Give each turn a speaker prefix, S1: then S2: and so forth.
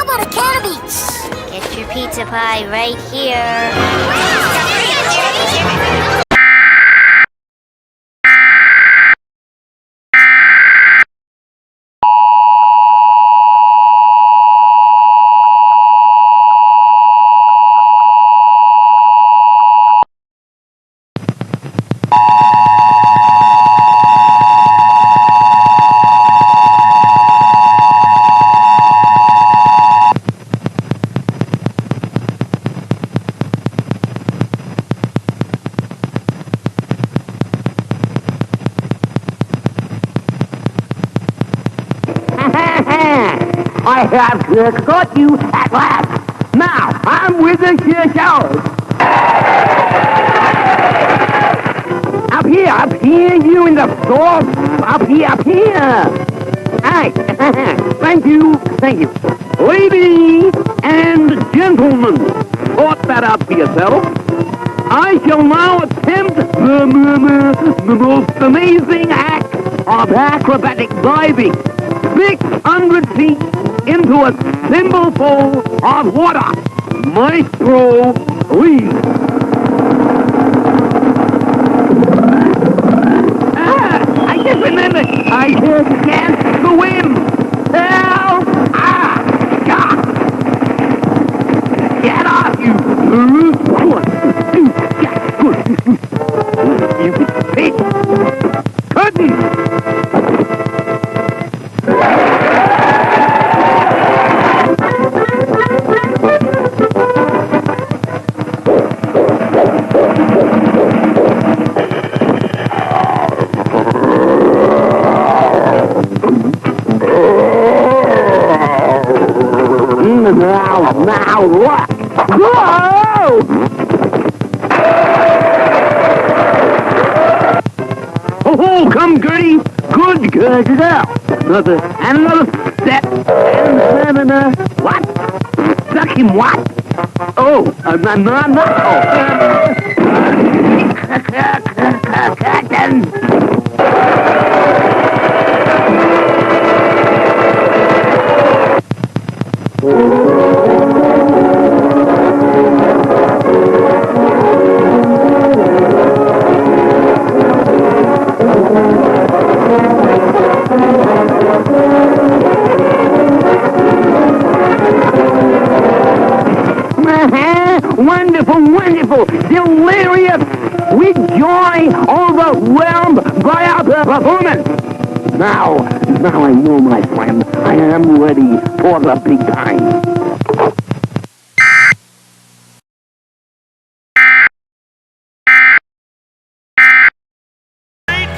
S1: about a can of beets?
S2: Get your pizza pie right here.
S3: I have caught you at last. Now, I'm with the showers. Up here, you in the store. Up here. Aye, thank you. Ladies and gentlemen, sort that out for yourself. I shall now attempt the most amazing act of acrobatic diving. 600 feet into a thimbleful of water. Maestro, please. I just remembered. I can't swim. Help! God! Get off, you! You bitch! Curtain! Now what? Whoa! Oh, come, Gertie. Good now. Another step. And what? Suck him what? Oh, Wonderful, delirious, with joy overwhelmed by our performance. Now I know, my friend, I am ready for the big time.